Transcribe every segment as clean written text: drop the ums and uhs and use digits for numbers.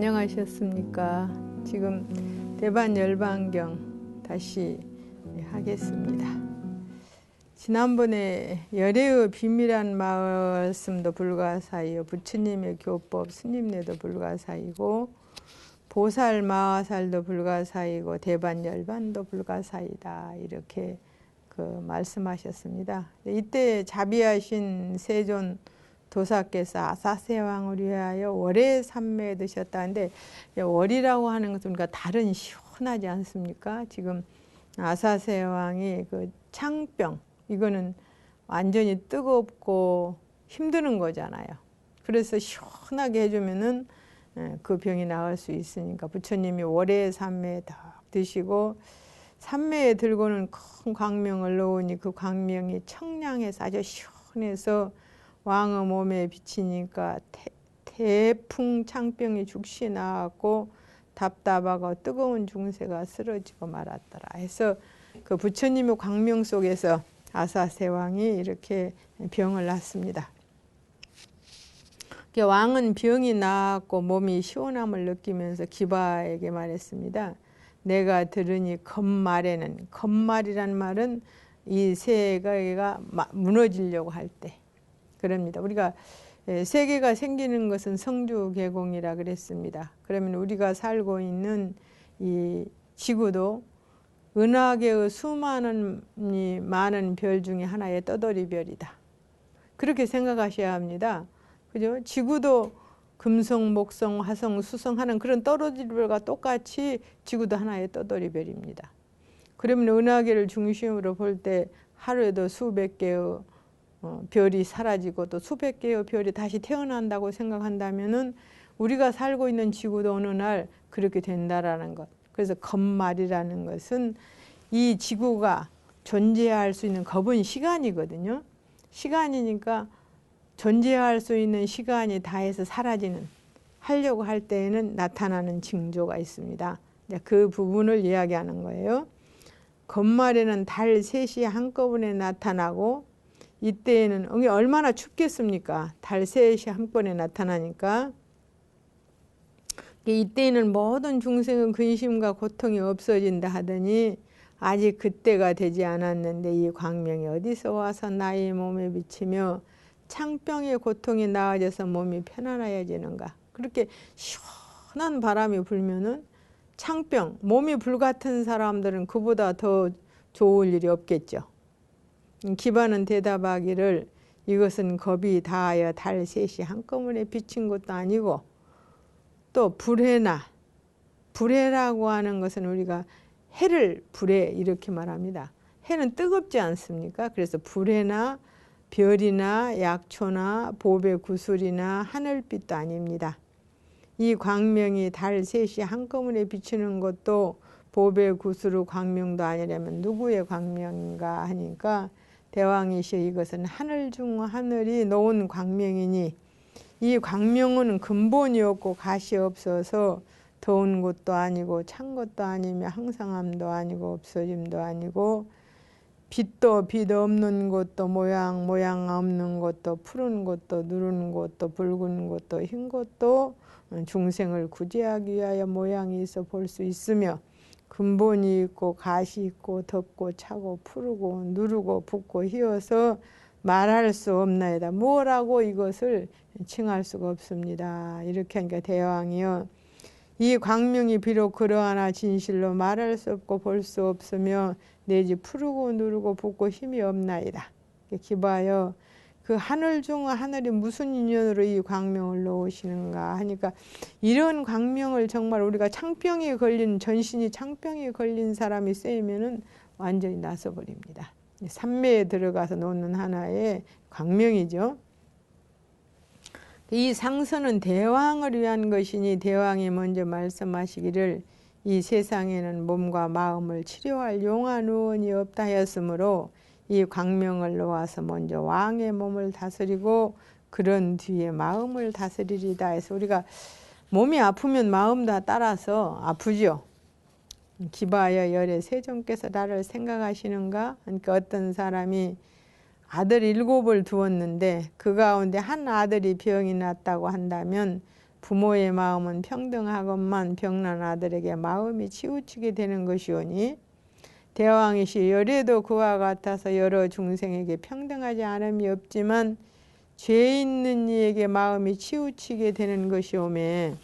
안녕하셨습니까? 지금 대반열반경 다시 하겠습니다. 지난번에 열애의 비밀한 말씀도 불가사의요, 부처님의 교법 스님네도 불가사의고, 보살 마하살도 불가사의고, 대반열반도 불가사의다, 이렇게 말씀하셨습니다. 이때 자비하신 세존 도사께서 아사세왕을 위하여 월에 삼매에 드셨다는데, 월이라고 하는 것은 우리가 달은 시원하지 않습니까? 지금 아사세왕이 창병, 이거는 완전히 뜨겁고 힘드는 거잖아요. 그래서 시원하게 해주면은 그 병이 나을 수 있으니까 부처님이 월에 삼매에 딱 드시고, 삼매에 들고는 큰 광명을 놓으니 그 광명이 청량해서 아주 시원해서 왕의 몸에 비치니까 태풍 창병이 죽시 나왔고 답답하고 뜨거운 중세가 쓰러지고 말았더라 해서 그 부처님의 광명 속에서 아사세왕이 이렇게 병을 났습니다. 왕은 병이 나았고 몸이 시원함을 느끼면서 기바에게 말했습니다. 내가 들으니 건말에는, 건말이란 말은 이 세계가 무너지려고 할 때, 그럽니다. 우리가 세계가 생기는 것은 성주개공이라 그랬습니다. 그러면 우리가 살고 있는 이 지구도 은하계의 수많은 많은 별 중에 하나의 떠돌이별이다. 그렇게 생각하셔야 합니다. 그죠? 지구도 금성, 목성, 화성, 수성 하는 그런 떠돌이별과 똑같이 지구도 하나의 떠돌이별입니다. 그러면 은하계를 중심으로 볼 때 하루에도 수백 개의 별이 사라지고 또 수백 개의 별이 다시 태어난다고 생각한다면은 우리가 살고 있는 지구도 어느 날 그렇게 된다라는 것. 그래서 겁말이라는 것은 이 지구가 존재할 수 있는 겁은 시간이거든요. 시간이니까 존재할 수 있는 시간이 다해서 사라지는, 하려고 할 때에는 나타나는 징조가 있습니다. 그 부분을 이야기하는 거예요. 겁말에는 달 셋이 한꺼번에 나타나고, 이때에는 얼마나 춥겠습니까? 달 셋이 한꺼번에 나타나니까. 이때에는 모든 중생은 근심과 고통이 없어진다 하더니 아직 그때가 되지 않았는데 이 광명이 어디서 와서 나의 몸에 비치며 창병의 고통이 나아져서 몸이 편안해지는가. 그렇게 시원한 바람이 불면은 창병, 몸이 불같은 사람들은 그보다 더 좋을 일이 없겠죠. 기바는 대답하기를 이것은 겁이 다하여 달 셋이 한꺼번에 비친 것도 아니고, 또 불해라고 하는 것은 우리가 해를 불해 이렇게 말합니다. 해는 뜨겁지 않습니까? 그래서 불해나 별이나 약초나 보배 구슬이나 하늘빛도 아닙니다. 이 광명이 달 셋이 한꺼번에 비치는 것도 보배 구슬의 광명도 아니라면 누구의 광명인가 하니까 대왕이시여 이것은 하늘 중 하늘이 놓은 광명이니 이 광명은 근본이 없고 가시 없어서 더운 것도 아니고 찬 것도 아니며 항상함도 아니고 없어짐도 아니고 빛도 빛 없는 것도 모양 없는 것도 푸른 것도 누른 것도 붉은 것도 흰 것도 중생을 구제하기 위하여 모양이 있어 볼 수 있으며 근본이 있고 가시 있고 덥고 차고 푸르고 누르고 붓고 휘어서 말할 수 없나이다. 뭐라고 이것을 칭할 수가 없습니다. 이렇게 하니까 대왕이요, 이 광명이 비록 그러하나 진실로 말할 수 없고 볼 수 없으며 내지 푸르고 누르고 붓고 힘이 없나이다. 기봐요. 그 하늘 중 하늘이 무슨 인연으로 이 광명을 놓으시는가 하니까 이런 광명을 정말 우리가 창병이 걸린, 전신이 창병이 걸린 사람이 쓰이면은 완전히 나서버립니다. 삼매에 들어가서 놓는 하나의 광명이죠. 이 상서는 대왕을 위한 것이니 대왕이 먼저 말씀하시기를 이 세상에는 몸과 마음을 치료할 용한 의원이 없다 하였으므로 이 광명을 놓아서 먼저 왕의 몸을 다스리고 그런 뒤에 마음을 다스리리다 해서 우리가 몸이 아프면 마음도 따라서 아프죠. 기바여 열의 세존께서 나를 생각하시는가? 그러니까 어떤 사람이 아들 7을 두었는데 그 가운데 한 아들이 병이 났다고 한다면 부모의 마음은 평등하건만 병난 아들에게 마음이 치우치게 되는 것이오니 대왕이시 열에도 그와 같아서 여러 중생에게 평등하지 않음이 없지만 죄 있는 이에게 마음이 치우치게 되는 것이오매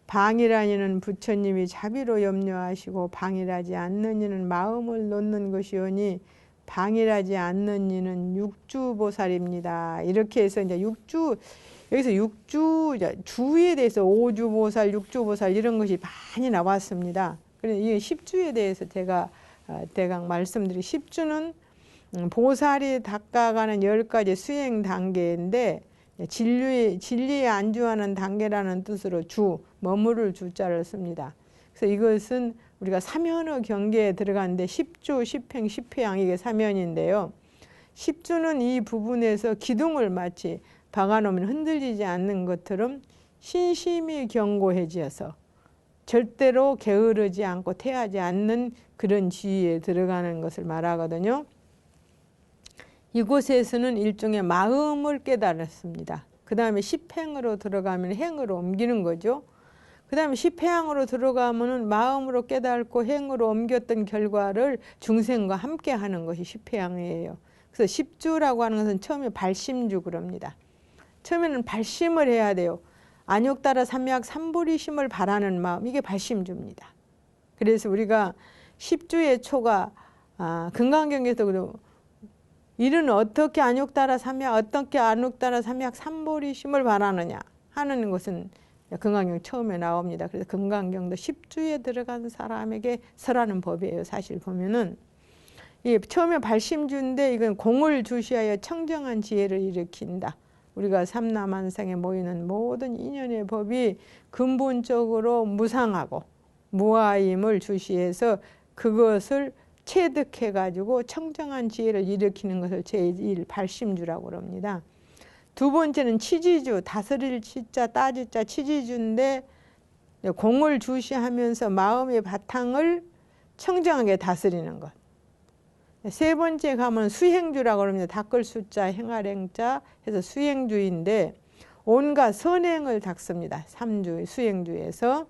방일하니는 부처님이 자비로 염려하시고 방일하지 않는 이는 마음을 놓는 것이오니 방일하지 않는 이는 육주보살입니다. 이렇게 해서 이제 여기서 주에 대해서 오주보살, 육주보살 이런 것이 많이 나왔습니다. 그래서 이 10주에 대해서 제가 대강 말씀드린 10주는 보살이 닦아가는 10가지 수행 단계인데 진리에 안주하는 단계라는 뜻으로 머무를 주자를 씁니다. 그래서 이것은 우리가 사면의 경계에 들어가는데 10주, 10행, 10회양 이게 사면인데요. 10주는 이 부분에서 기둥을 마치 박아놓으면 흔들리지 않는 것처럼 신심이 견고해져서 절대로 게으르지 않고 태하지 않는 그런 지위에 들어가는 것을 말하거든요. 이곳에서는 일종의 마음을 깨달았습니다. 그 다음에 10행으로 들어가면 행으로 옮기는 거죠. 그 다음에 10회양으로 들어가면 마음으로 깨닫고 행으로 옮겼던 결과를 중생과 함께 하는 것이 10회양이에요. 그래서 10주라고 하는 것은 처음에 발심주 그럽니다. 처음에는 발심을 해야 돼요. 안욕따라 삼약 삼보리심을 바라는 마음, 이게 발심주입니다. 그래서 우리가 10주의 초가 금강경에서 그래도 이는 어떻게 안욕따라 삼약, 어떻게 안욕따라 삼약 삼보리심을 바라느냐 하는 것은 금강경 처음에 나옵니다. 그래서 금강경도 10주에 들어간 사람에게 설하는 법이에요. 사실 보면은 처음에 발심주인데 이건 공을 주시하여 청정한 지혜를 일으킨다. 우리가 삼라만상에 모이는 모든 인연의 법이 근본적으로 무상하고 무아임을 주시해서 그것을 체득해가지고 청정한 지혜를 일으키는 것을 제1 발심주라고 합니다. 두 번째는 치지주, 다스릴 치자, 따지자 치지주인데 공을 주시하면서 마음의 바탕을 청정하게 다스리는 것. 세 번째 가면 수행주라고 합니다. 닦을 수자, 행할 행자 해서 수행주인데 온갖 선행을 닦습니다. 3주 수행주에서.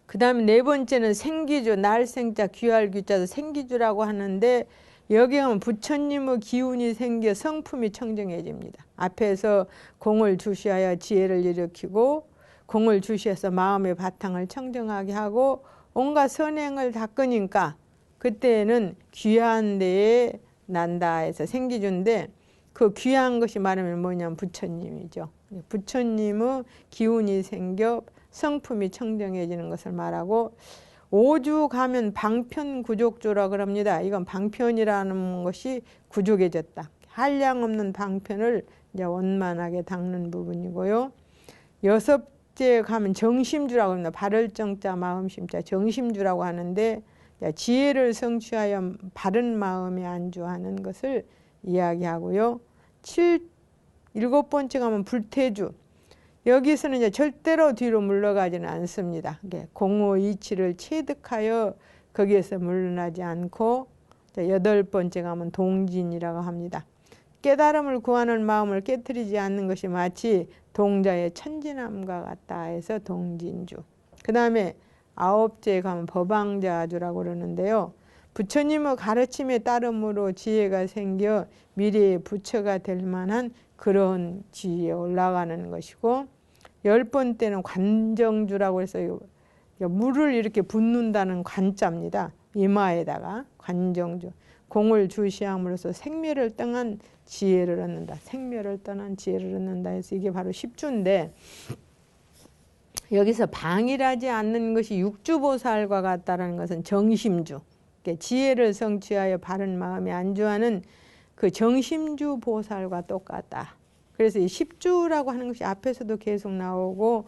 그 다음에 네 번째는 생기주, 날생자, 귀할 귀자도 생기주라고 하는데 여기 가면 부처님의 기운이 생겨 성품이 청정해집니다. 앞에서 공을 주시하여 지혜를 일으키고 공을 주시해서 마음의 바탕을 청정하게 하고 온갖 선행을 닦으니까 그때는 귀한 데에 난다 해서 생기주인데 그 귀한 것이 말하면 뭐냐면 부처님이죠. 부처님의 기운이 생겨 성품이 청정해지는 것을 말하고 5주 가면 방편구족주라 그럽니다. 이건 방편이라는 것이 구족해졌다. 한량없는 방편을 이제 원만하게 닦는 부분이고요. 6째 가면 정심주라고 합니다. 바를 정자 마음심자 정심주라고 하는데 지혜를 성취하여 바른 마음에 안주하는 것을 이야기하고요. 7번째 가면 불태주. 여기서는 이제 절대로 뒤로 물러가지는 않습니다. 공의 이치를 체득하여 거기에서 물러나지 않고 8번째 가면 동진이라고 합니다. 깨달음을 구하는 마음을 깨트리지 않는 것이 마치 동자의 천진함과 같다 해서 동진주. 그 다음에 9째 가면 법왕자주라고 그러는데요. 부처님의 가르침에 따름으로 지혜가 생겨 미래의 부처가 될 만한 그런 지위에 올라가는 것이고 10번째는 관정주라고 해서 물을 이렇게 붓는다는 관자입니다. 이마에다가 관정주. 공을 주시함으로써 생멸을 떠난 지혜를 얻는다. 생멸을 떠난 지혜를 얻는다 해서 이게 바로 10주인데 여기서 방일하지 않는 것이 육주보살과 같다는 것은 정심주. 지혜를 성취하여 바른 마음에 안주하는 그 정심주 보살과 똑같다. 그래서 이 10주라고 하는 것이 앞에서도 계속 나왔고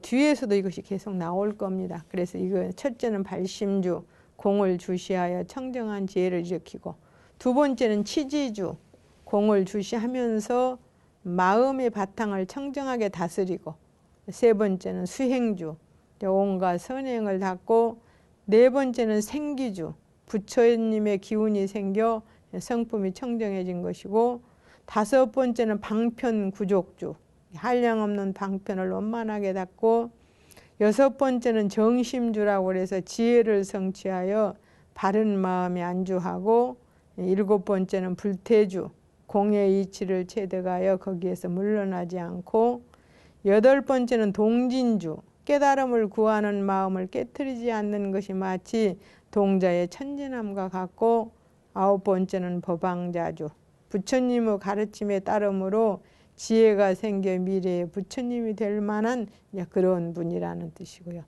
뒤에서도 이것이 계속 나올 겁니다. 그래서 이거 첫째는 발심주, 공을 주시하여 청정한 지혜를 일으키고 두 번째는 치지주, 공을 주시하면서 마음의 바탕을 청정하게 다스리고 세 번째는 수행주, 온갖 선행을 닦고 네 번째는 생기주, 부처님의 기운이 생겨 성품이 청정해진 것이고 다섯 번째는 방편 구족주, 한량없는 방편을 원만하게 닫고, 여섯 번째는 정심주라고 그래서 지혜를 성취하여 바른 마음에 안주하고, 일곱 번째는 불태주, 공의 이치를 체득하여 거기에서 물러나지 않고, 여덟 번째는 동진주, 깨달음을 구하는 마음을 깨트리지 않는 것이 마치 동자의 천진함과 같고, 아홉 번째는 법왕자주, 부처님의 가르침에 따름으로 지혜가 생겨 미래에 부처님이 될 만한 그런 분이라는 뜻이고요.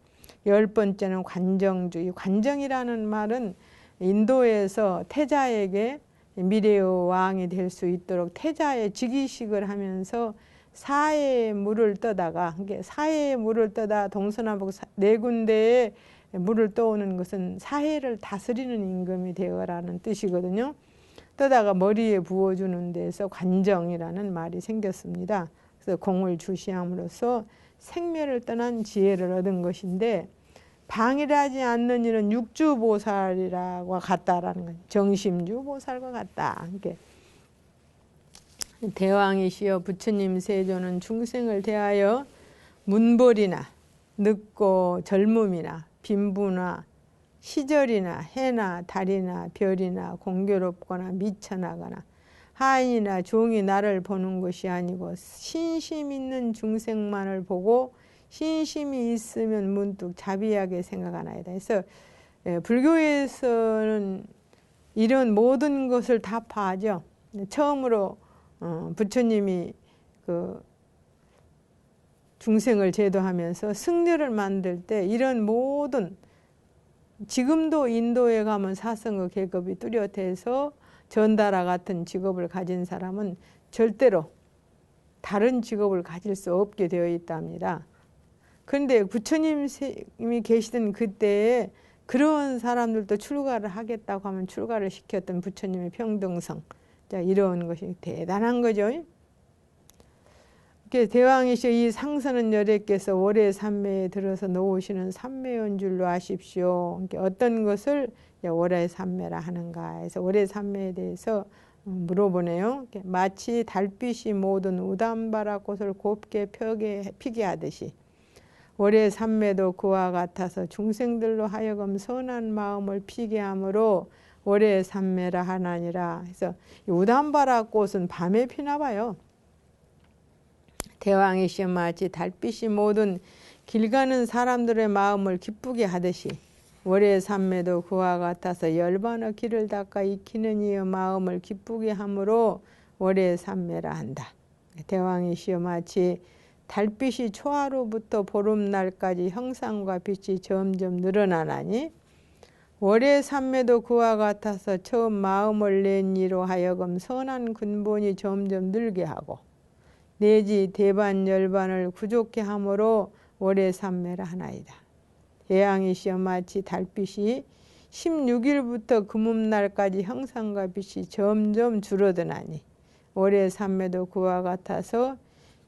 열 번째는 관정주. 이 관정이라는 말은 인도에서 태자에게 미래의 왕이 될 수 있도록 태자의 즉위식을 하면서 사해의 물을 떠다가, 사해의 물을 떠다 동서남북 네 군데에 물을 떠오는 것은 사해를 다스리는 임금이 되어라는 뜻이거든요. 떠다가 머리에 부어주는 데서 관정이라는 말이 생겼습니다. 그래서 공을 주시함으로써 생멸을 떠난 지혜를 얻은 것인데, 방일하지 않는 일은 육주보살이라고 같다라는 거예요. 정심주보살과 같다. 이렇게. 대왕이시여 부처님 세조는 중생을 대하여 문벌이나 늙고 젊음이나 빈부나 시절이나 해나 달이나 별이나 공교롭거나 미천하거나 하인이나 종이 나를 보는 것이 아니고 신심 있는 중생만을 보고 신심이 있으면 문득 자비하게 생각하나이다. 그래서 불교에서는 이런 모든 것을 다 파죠. 처음으로 부처님이 그 중생을 제도하면서 승려를 만들 때 이런 모든, 지금도 인도에 가면 사성의 계급이 뚜렷해서 전다라 같은 직업을 가진 사람은 절대로 다른 직업을 가질 수 없게 되어 있답니다. 그런데 부처님이 계시던 그때에 그런 사람들도 출가를 하겠다고 하면 출가를 시켰던 부처님의 평등성, 이런 것이 대단한 거죠. 대왕이시여 이 상선은 여래께서 월의 삼매에 들어서 놓으시는 삼매인 줄로 아십시오. 어떤 것을 월의 삼매라 하는가 해서 월의 삼매에 대해서 물어보네요. 마치 달빛이 모든 우담바라꽃을 곱게 피게 하듯이 월의 삼매도 그와 같아서 중생들로 하여금 선한 마음을 피게 함으로 월의 삼매라 하나니라. 그래서 우담바라꽃은 밤에 피나 봐요. 대왕이시여 마치 달빛이 모든 길 가는 사람들의 마음을 기쁘게 하듯이 월의 삼매도 그와 같아서 열반의 길을 닦아 익히는 이의 마음을 기쁘게 함으로 월의 삼매라 한다. 대왕이시여 마치 달빛이 초하루부터 보름날까지 형상과 빛이 점점 늘어나나니 월의 삼매도 그와 같아서 처음 마음을 낸 이로 하여금 선한 근본이 점점 늘게 하고 내지 대반 열반을 구족케 함으로 월의 삼매라 하나이다. 대왕이시여 마치 달빛이 16일부터 금음날까지 형상과 빛이 점점 줄어드나니 월의 삼매도 그와 같아서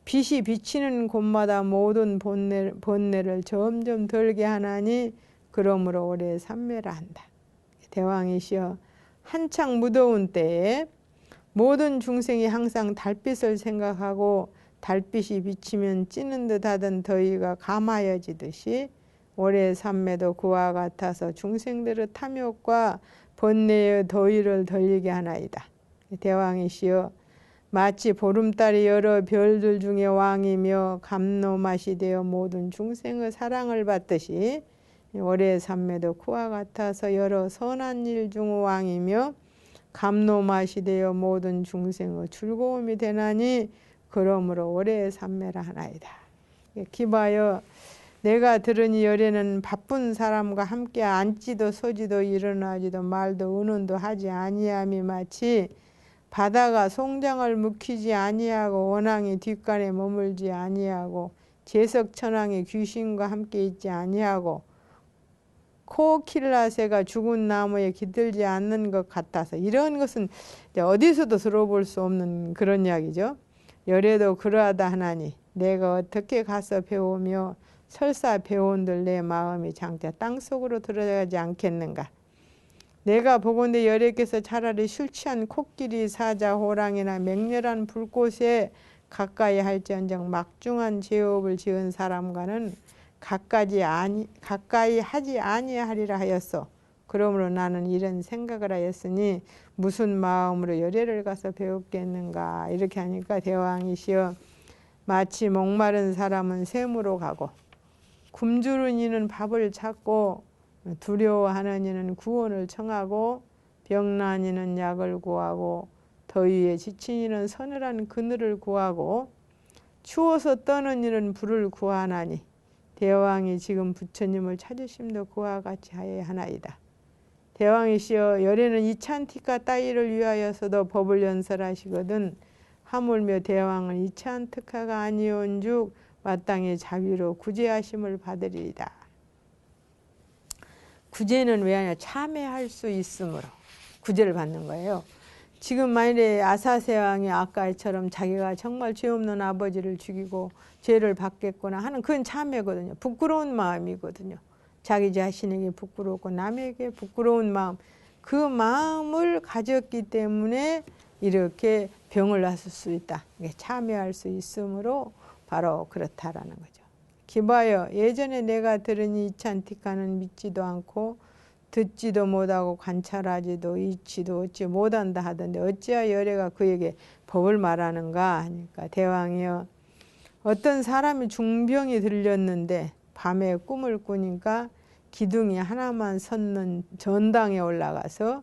빛이 비치는 곳마다 모든 번뇌를 점점 덜게 하나니 그러므로 월의 삼매라 한다. 대왕이시여 한창 무더운 때에 모든 중생이 항상 달빛을 생각하고 달빛이 비치면 찌는 듯 하던 더위가 감하여지듯이 월의 삼매도 그와 같아서 중생들의 탐욕과 번뇌의 더위를 덜리게 하나이다. 대왕이시여 마치 보름달이 여러 별들 중에 왕이며 감노맛이 되어 모든 중생의 사랑을 받듯이 월의 삼매도 그와 같아서 여러 선한 일 중 왕이며 감노맛이 되어 모든 중생의 즐거움이 되나니 그러므로 월의 삼매라 하나이다. 기봐여 내가 들은 이 열에는 바쁜 사람과 함께 앉지도 서지도 일어나지도 말도 의논도 하지 아니함이 마치 바다가 송장을 묵히지 아니하고 원앙이 뒷간에 머물지 아니하고 제석천왕이 귀신과 함께 있지 아니하고 코킬라새가 죽은 나무에 깃들지 않는 것 같아서, 이런 것은 어디서도 들어볼 수 없는 그런 이야기죠. 열에도 그러하다 하나니 내가 어떻게 가서 배우며 설사 배운들 내 마음이 장차 땅속으로 들어가지 않겠는가. 내가 보건대 여래께서 차라리 술 취한 코끼리 사자 호랑이나 맹렬한 불꽃에 가까이 할지언정 막중한 죄업을 지은 사람과는 가까이 하지 아니하리라 하였소. 그러므로 나는 이런 생각을 하였으니 무슨 마음으로 여래를 가서 배웠겠는가. 이렇게 하니까 대왕이시여, 마치 목마른 사람은 샘으로 가고 굶주린 이는 밥을 찾고 두려워하는 이는 구원을 청하고 병난 이는 약을 구하고 더위에 지친 이는 서늘한 그늘을 구하고 추워서 떠는 이는 불을 구하나니 대왕이 지금 부처님을 찾으심도 그와 같이 하여야 하나이다. 대왕이시여, 여래는 이찬티카 따위를 위하여서도 법을 연설하시거든 하물며 대왕은 이찬티카가 아니온즉 마땅히 자비로 구제하심을 받으리이다. 구제는 왜 하냐? 참회할 수 있으므로 구제를 받는 거예요. 지금 만일에 아사세왕이 아까처럼 자기가 정말 죄 없는 아버지를 죽이고 죄를 받겠구나 하는 그건 참회거든요. 부끄러운 마음이거든요. 자기 자신에게 부끄럽고 남에게 부끄러운 마음, 그 마음을 가졌기 때문에 이렇게 병을 낫을 수 있다. 참회할 수 있으므로 바로 그렇다라는 거죠. 기봐여, 예전에 내가 들으니 이찬티카는 믿지도 않고 듣지도 못하고 관찰하지도 잊지도 어찌 못한다 하던데 어찌하여 여래가 그에게 법을 말하는가 하니까 대왕이여, 어떤 사람이 중병이 들렸는데 밤에 꿈을 꾸니까 기둥이 하나만 섰는 전당에 올라가서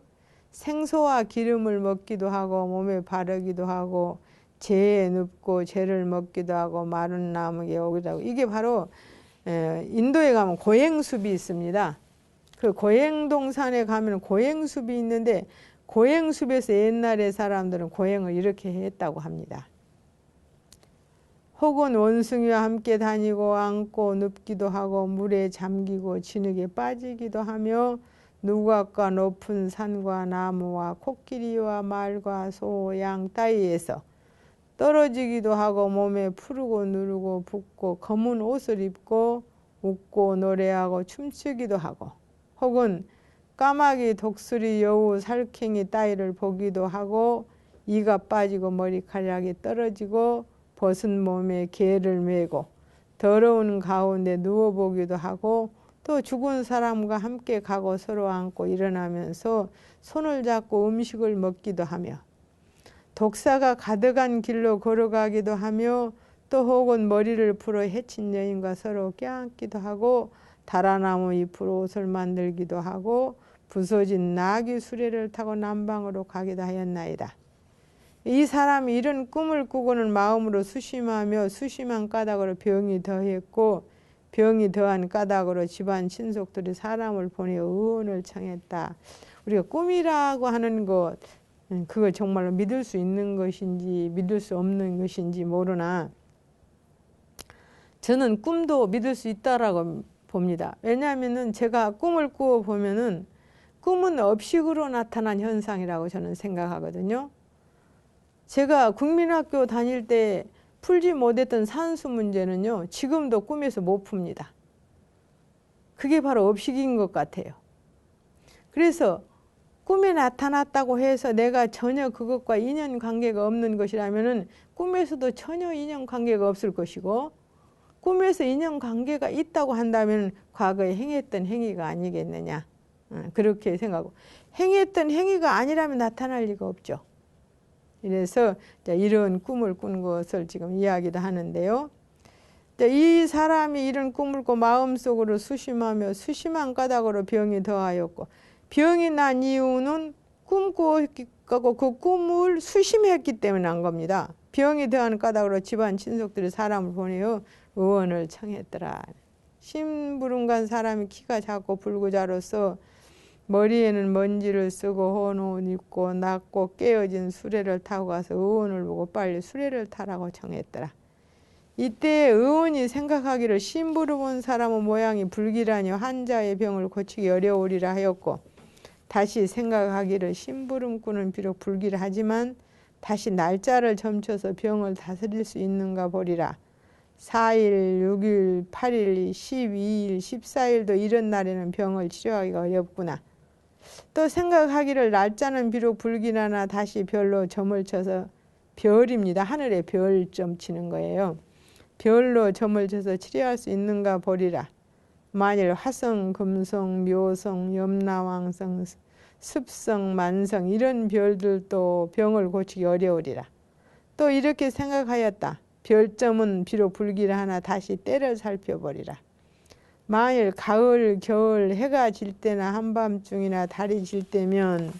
생소와 기름을 먹기도 하고 몸에 바르기도 하고 재에 눕고 재를 먹기도 하고 마른 나무에 오기도 하고, 이게 바로 인도에 가면 고행숲이 있습니다. 그 고행동산에 가면 고행숲이 있는데 고행숲에서 옛날에 사람들은 고행을 이렇게 했다고 합니다. 혹은 원숭이와 함께 다니고 앉고 눕기도 하고 물에 잠기고 진흙에 빠지기도 하며 누각과 높은 산과 나무와 코끼리와 말과 소, 양 따위에서 떨어지기도 하고 몸에 푸르고 누르고 붓고 검은 옷을 입고 웃고 노래하고 춤추기도 하고 혹은 까마귀, 독수리, 여우, 살쾡이 따위를 보기도 하고 이가 빠지고 머리카락이 떨어지고 벗은 몸에 개를 메고 더러운 가운데 누워보기도 하고 또 죽은 사람과 함께 가고 서로 안고 일어나면서 손을 잡고 음식을 먹기도 하며 독사가 가득한 길로 걸어가기도 하며 또 혹은 머리를 풀어 해친 여인과 서로 껴안기도 하고 달아나무 잎으로 옷을 만들기도 하고 부서진 나귀 수레를 타고 남방으로 가기도 하였나이다. 이 사람이 이런 꿈을 꾸고는 마음으로 수심하며 수심한 까닭으로 병이 더했고 병이 더한 까닭으로 집안 친속들이 사람을 보내어 의원을 청했다. 우리가 꿈이라고 하는 것, 그걸 정말로 믿을 수 있는 것인지 믿을 수 없는 것인지 모르나 저는 꿈도 믿을 수 있다라고 봅니다. 왜냐하면 제가 꿈을 꾸어 보면은 꿈은 업식으로 나타난 현상이라고 저는 생각하거든요. 제가 국민학교 다닐 때 풀지 못했던 산수 문제는요, 지금도 꿈에서 못 풉니다. 그게 바로 업식인 것 같아요. 그래서 꿈에 나타났다고 해서 내가 전혀 그것과 인연관계가 없는 것이라면 꿈에서도 전혀 인연관계가 없을 것이고, 꿈에서 인연관계가 있다고 한다면 과거에 행했던 행위가 아니겠느냐, 그렇게 생각하고, 행했던 행위가 아니라면 나타날 리가 없죠. 그래서 이런 꿈을 꾼 것을 지금 이야기도 하는데요. 이 사람이 이런 꿈을 꿔 마음속으로 수심하며 수심한 까닭으로 병이 더하였고, 병이 난 이유는 꿈꾸고 그 꿈을 수심했기 때문에 난 겁니다. 병이 더한 까닭으로 집안 친속들이 사람을 보내어 의원을 청했더라. 심부름간 사람이 키가 작고 불구자로서 머리에는 먼지를 쓰고 헌 옷 입고 낮고 깨어진 수레를 타고 가서 의원을 보고 빨리 수레를 타라고 청했더라. 이때 의원이 생각하기를 심부름 온 사람의 모양이 불길하니 환자의 병을 고치기 어려우리라 하였고, 다시 생각하기를 심부름꾼은 비록 불길하지만 다시 날짜를 점쳐서 병을 다스릴 수 있는가 보리라. 4일, 6일, 8일, 12일, 14일도 이런 날에는 병을 치료하기가 어렵구나. 또 생각하기를 날짜는 비록 불길하나 다시 별로 점을 쳐서 별입니다. 하늘에 별점 치는 거예요. 별로 점을 쳐서 치료할 수 있는가 보리라. 만일 화성, 금성, 묘성, 염라왕성, 습성, 만성 이런 별들도 병을 고치기 어려우리라. 또 이렇게 생각하였다. 별점은 비록 불길하나 다시 때를 살펴보리라. 만일 가을, 겨울 해가 질 때나 한밤중이나 달이 질 때면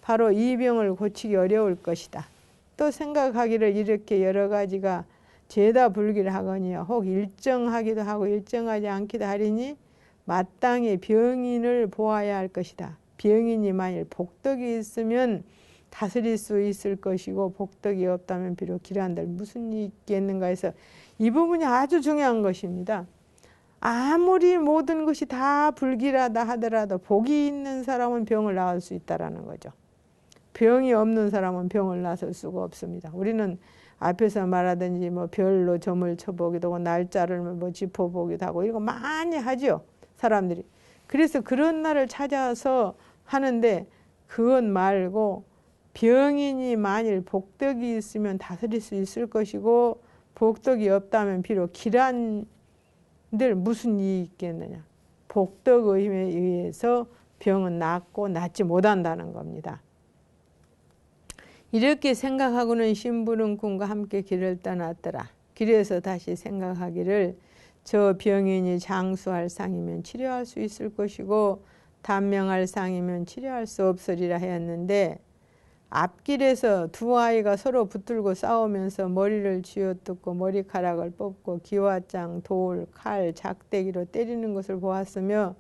바로 이 병을 고치기 어려울 것이다. 또 생각하기를 이렇게 여러 가지가 죄다 불길하거니와 혹 일정하기도 하고 일정하지 않기도 하리니 마땅히 병인을 보아야 할 것이다. 병인이 만일 복덕이 있으면 다스릴 수 있을 것이고 복덕이 없다면 비록 길한들 무슨 일이 있겠는가 해서 이 부분이 아주 중요한 것입니다. 아무리 모든 것이 다 불길하다 하더라도 복이 있는 사람은 병을 나을 수 있다는 거죠. 병이 없는 사람은 병을 나설 수가 없습니다. 우리는 앞에서 말하든지 뭐 별로 점을 쳐보기도 하고 날짜를 뭐 짚어보기도 하고 이거 많이 하죠. 사람들이. 그래서 그런 날을 찾아서 하는데 그것 말고 병인이 만일 복덕이 있으면 다스릴 수 있을 것이고 복덕이 없다면 비록 길한들 무슨 이익이 있겠느냐. 복덕의에 의해서 병은 낫고 낫지 못한다는 겁니다. 이렇게 생각하고는 신부는 꿈과 함께 길을 떠났더라. 길에서 다시 생각하기를 저 병인이 장수할 상이면 치료할 수 있을 것이고 단명할 상이면 치료할 수 없으리라 하였는데 앞길에서 두 아이가 서로 붙들고 싸우면서 머리를 쥐어뜯고 머리카락을 뽑고 기와장, 돌, 칼, 작대기로 때리는 것을 보았으며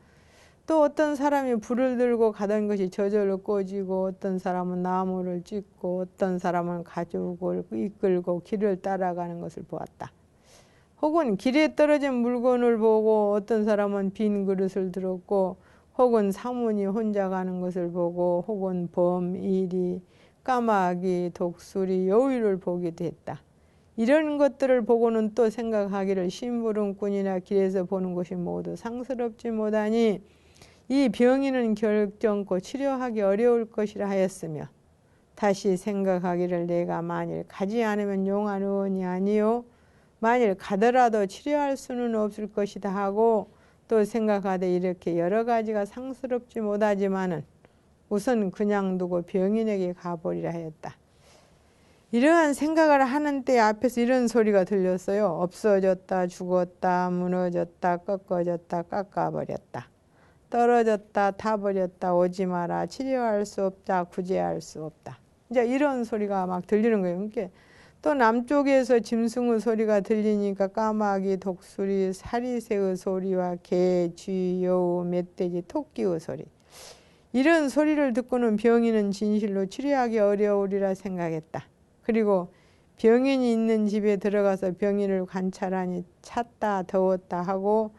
또 어떤 사람이 불을 들고 가던 것이 저절로 꺼지고 어떤 사람은 나무를 찢고 어떤 사람은 가죽을 이끌고 길을 따라가는 것을 보았다. 혹은 길에 떨어진 물건을 보고 어떤 사람은 빈 그릇을 들었고 혹은 사문이 혼자 가는 것을 보고 혹은 범, 이리, 까마귀, 독수리, 여우를 보기도 했다. 이런 것들을 보고는 또 생각하기를 심부름꾼이나 길에서 보는 것이 모두 상스럽지 못하니 이 병인은 결정코 치료하기 어려울 것이라 하였으며 다시 생각하기를 내가 만일 가지 않으면 용한 의원이 아니요 만일 가더라도 치료할 수는 없을 것이다 하고 또 생각하되 이렇게 여러 가지가 상스럽지 못하지만은 우선 그냥 두고 병인에게 가보리라 하였다. 이러한 생각을 하는 때 앞에서 이런 소리가 들렸어요. 없어졌다, 죽었다, 무너졌다, 꺾어졌다, 깎아버렸다. 떨어졌다, 타버렸다, 오지 마라, 치료할 수 없다, 구제할 수 없다. 이제 이런 소리가 막 들리는 거예요. 그러니까 또 남쪽에서 짐승의 소리가 들리니까 까마귀, 독수리, 사리새의 소리와 개, 쥐, 여우, 멧돼지, 토끼의 소리. 이런 소리를 듣고는 병인은 진실로 치료하기 어려우리라 생각했다. 그리고 병인이 있는 집에 들어가서 병인을 관찰하니 찼다, 더웠다 하고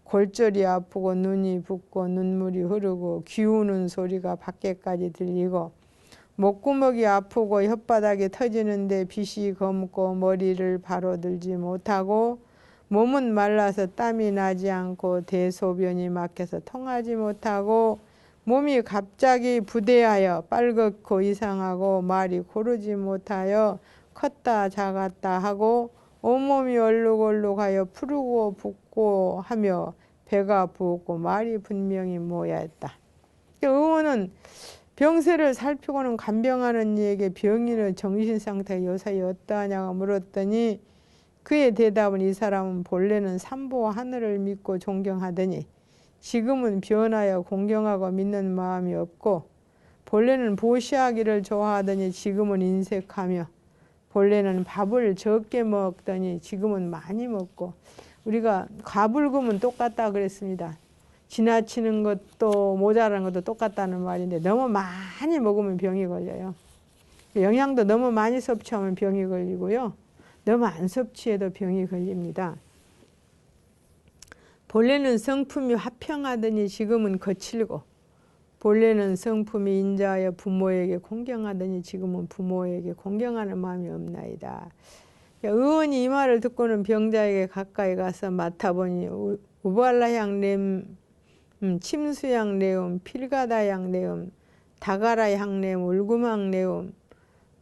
골절이 아프고 눈이 붓고 눈물이 흐르고 기우는 소리가 밖에까지 들리고 목구멍이 아프고 혓바닥이 터지는데 빛이 검고 머리를 바로 들지 못하고 몸은 말라서 땀이 나지 않고 대소변이 막혀서 통하지 못하고 몸이 갑자기 부대하여 빨갛고 이상하고 말이 고르지 못하여 컸다 작았다 하고 온몸이 얼룩얼룩하여 푸르고 붓고 하며 배가 부었고 말이 분명히 모야했다. 의원은 병세를 살피고는 간병하는 이에게 병인의 정신상태가 요사이 어떠하냐고 물었더니 그의 대답은 이 사람은 본래는 삼보와 하늘을 믿고 존경하더니 지금은 변하여 공경하고 믿는 마음이 없고 본래는 보시하기를 좋아하더니 지금은 인색하며 본래는 밥을 적게 먹더니 지금은 많이 먹고 우리가 가불금은 똑같다 그랬습니다. 지나치는 것도 모자란 것도 똑같다는 말인데 너무 많이 먹으면 병이 걸려요. 영양도 너무 많이 섭취하면 병이 걸리고요. 너무 안 섭취해도 병이 걸립니다. 본래는 성품이 화평하더니 지금은 거칠고 본래는 성품이 인자하여 부모에게 공경하더니 지금은 부모에게 공경하는 마음이 없나이다. 의원이 이 말을 듣고는 병자에게 가까이 가서 맡아보니 우발라향 침수향 내음, 필가다향 내음, 다가라향 내음, 울구망 내음,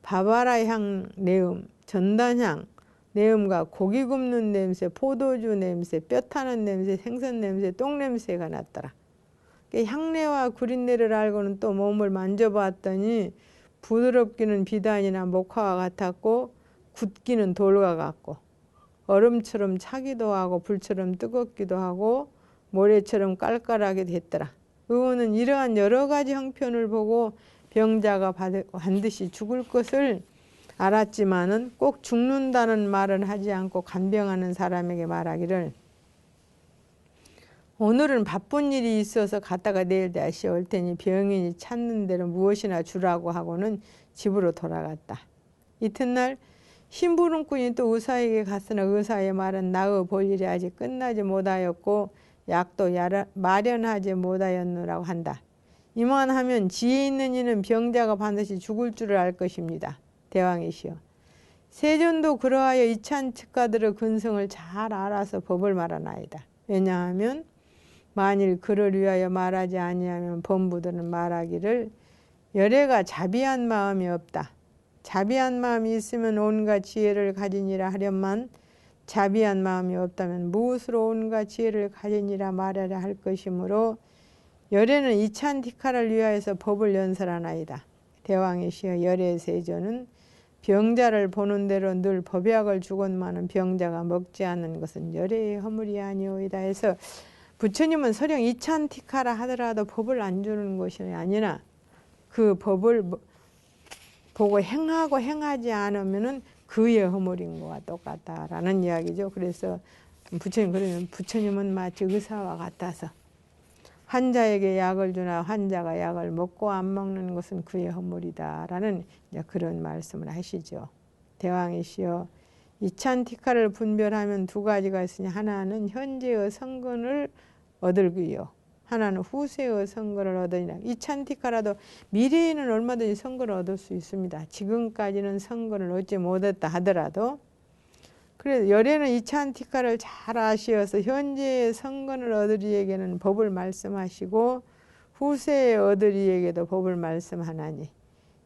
바바라향 내음, 전단향 내음과 고기 굽는 냄새, 포도주 냄새, 뼈 타는 냄새, 생선 냄새, 똥 냄새가 났더라. 향내와 구린내를 알고는 또 몸을 만져봤더니 부드럽기는 비단이나 목화와 같았고 굳기는 돌과 같고 얼음처럼 차기도 하고 불처럼 뜨겁기도 하고 모래처럼 깔깔하게 됐더라. 의원은 이러한 여러 가지 형편을 보고 병자가 반드시 죽을 것을 알았지만은 꼭 죽는다는 말은 하지 않고 간병하는 사람에게 말하기를 오늘은 바쁜 일이 있어서 갔다가 내일 다시 올 테니 병인이 찾는 대로 무엇이나 주라고 하고는 집으로 돌아갔다. 이튿날 심부름꾼이 또 의사에게 갔으나 의사의 말은 나의 볼 일이 아직 끝나지 못하였고 약도 마련하지 못하였노라고 한다. 이만하면 지혜 있는 이는 병자가 반드시 죽을 줄을 알 것입니다. 대왕이시여, 세존도 그러하여 이찬 측가들의 근성을 잘 알아서 법을 말하나이다. 왜냐하면 만일 그를 위하여 말하지 아니하면 범부들은 말하기를 열애가 자비한 마음이 없다. 자비한 마음이 있으면 온갖 지혜를 가지니라 하련만 자비한 마음이 없다면 무엇으로 온갖 지혜를 가지니라 말하려 할 것이므로 열애는 이찬티카를 위하여서 법을 연설하나이다. 대왕이시여, 열애 세존은 병자를 보는 대로 늘 법약을 주건만은 병자가 먹지 않는 것은 열애의 허물이 아니오이다 해서 부처님은 설령 이찬티카라 하더라도 법을 안 주는 것이 아니라 그 법을 보고 행하고 행하지 않으면은 그의 허물인 것과 똑같다라는 이야기죠. 그래서 부처님은 마치 의사와 같아서 환자에게 약을 주나 환자가 약을 먹고 안 먹는 것은 그의 허물이다라는 그런 말씀을 하시죠. 대왕이시여, 이찬티카를 분별하면 두 가지가 있으니 하나는 현재의 성근을 얻을기요, 하나는 후세의 성근을 얻으니라. 이찬티카라도 미래에는 얼마든지 성근을 얻을 수 있습니다. 지금까지는 성근을 얻지 못했다 하더라도 그래서 열애는 이찬티카를 잘 아시어서 현재의 성근을 얻으리에게는 법을 말씀하시고 후세의 얻으리에게도 법을 말씀하나니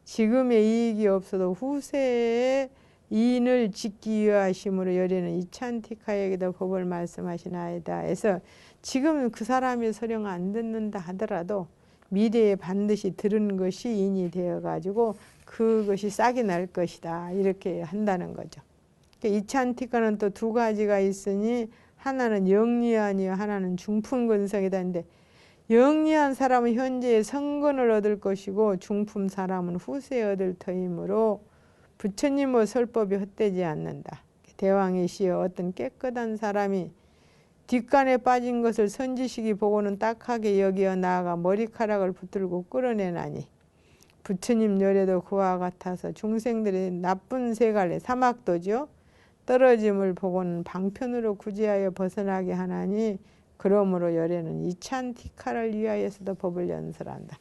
지금의 이익이 없어도 후세의 이인을 짓기 위하심으로 열애는 이찬티카에게도 법을 말씀하시나이다 해서 지금 그 사람이 설령 안 듣는다 하더라도 미래에 반드시 들은 것이 인이 되어가지고 그것이 싹이 날 것이다 이렇게 한다는 거죠. 이찬티카는 또 두 가지가 있으니 하나는 영리하니요 하나는 중품근성이다 하는데 영리한 사람은 현재의 성근을 얻을 것이고 중품 사람은 후세에 얻을 터이므로 부처님의 설법이 헛되지 않는다. 대왕이시여, 어떤 깨끗한 사람이 뒷간에 빠진 것을 선지식이 보고는 딱하게 여기어 나아가 머리카락을 붙들고 끌어내나니 부처님 열애도 그와 같아서 중생들의 나쁜 세갈래 사막도죠. 떨어짐을 보고는 방편으로 구제하여 벗어나게 하나니 그러므로 열애는 이찬티카를 위하여서도 법을 연설한다.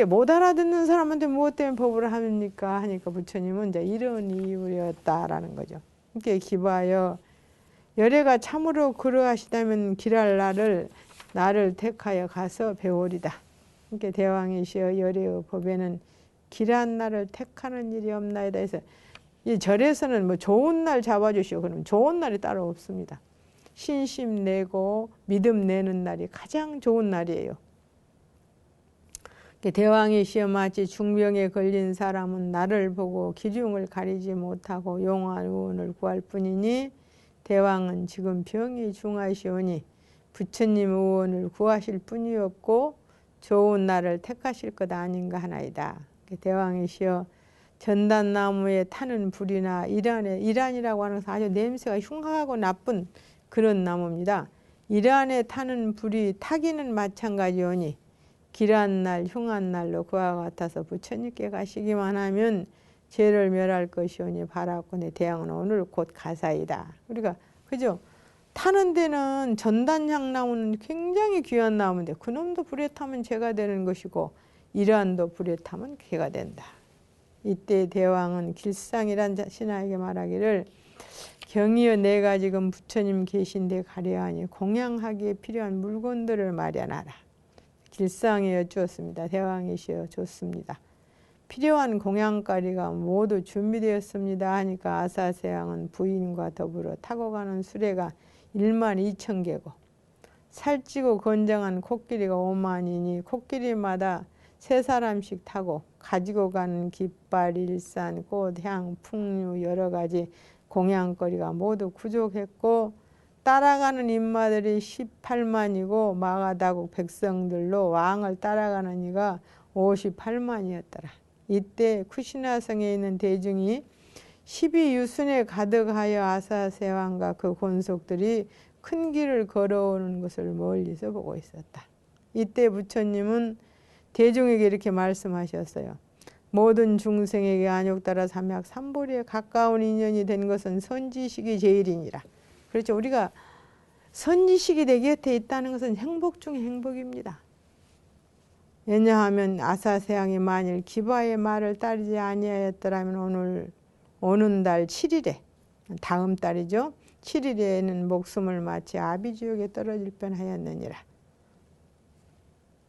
못 알아듣는 사람한테 무엇 때문에 법을 합니까? 하니까 부처님은 이제 이런 이유였다라는 거죠. 이렇게 기부하여 열애가 참으로 그러하시다면 길할 나를 택하여 가서 배우리다. 이렇게 대왕이시여, 열애의 법에는 길한 날을 택하는 일이 없나이다 해서 이 절에서는 뭐 좋은 날 잡아주시오. 그럼 좋은 날이 따로 없습니다. 신심 내고 믿음 내는 날이 가장 좋은 날이에요. 대왕이시여, 마치 중병에 걸린 사람은 나를 보고 기중을 가리지 못하고 용한 의원을 구할 뿐이니 대왕은 지금 병이 중하시오니 부처님 의원을 구하실 뿐이었고 좋은 날을 택하실 것 아닌가 하나이다. 대왕이시여, 전단나무에 타는 불이나 이란이라고 하는 것은 아주 냄새가 흉하고 나쁜 그런 나무입니다. 이란에 타는 불이 타기는 마찬가지오니 길한 날 흉한 날로 그와 같아서 부처님께 가시기만 하면 죄를 멸할 것이오니 바라오니 대왕은 오늘 곧 가사이다. 우리가 그죠? 타는 데는 전단향 나무는 굉장히 귀한 나무인데 그놈도 불에 타면 죄가 되는 것이고 이란도 불에 타면 죄가 된다. 이때 대왕은 길상이란 신하에게 말하기를 경이여, 내가 지금 부처님 계신 데 가려하니 공양하기에 필요한 물건들을 마련하라. 길상에 여쭈었습니다. 대왕이시여 좋습니다. 필요한 공양거리가 모두 준비되었습니다 하니까 아사세왕은 부인과 더불어 타고 가는 수레가 12,000개고 살찌고 건장한 코끼리가 50,000이니 코끼리마다 3사람씩 타고 가지고 가는 깃발, 일산, 꽃, 향, 풍류 여러 가지 공양거리가 모두 부족했고 따라가는 인마들이 18만이고 마가다국 백성들로 왕을 따라가는 이가 58만이었더라. 이때 쿠시나성에 있는 대중이 12유순에 가득하여 아사세왕과 그 권속들이 큰 길을 걸어오는 것을 멀리서 보고 있었다. 이때 부처님은 대중에게 이렇게 말씀하셨어요. 모든 중생에게 안욕따라 삼약 삼보리에 가까운 인연이 된 것은 선지식이 제일이니라. 그렇죠. 우리가 선지식이 내 곁에 있다는 것은 행복 중의 행복입니다. 왜냐하면 아사세왕이 만일 기바의 말을 따르지 아니하였더라면 오늘 오는 달 7일에 다음 달이죠. 7일에는 목숨을 마치 아비지옥에 떨어질 뻔하였느니라.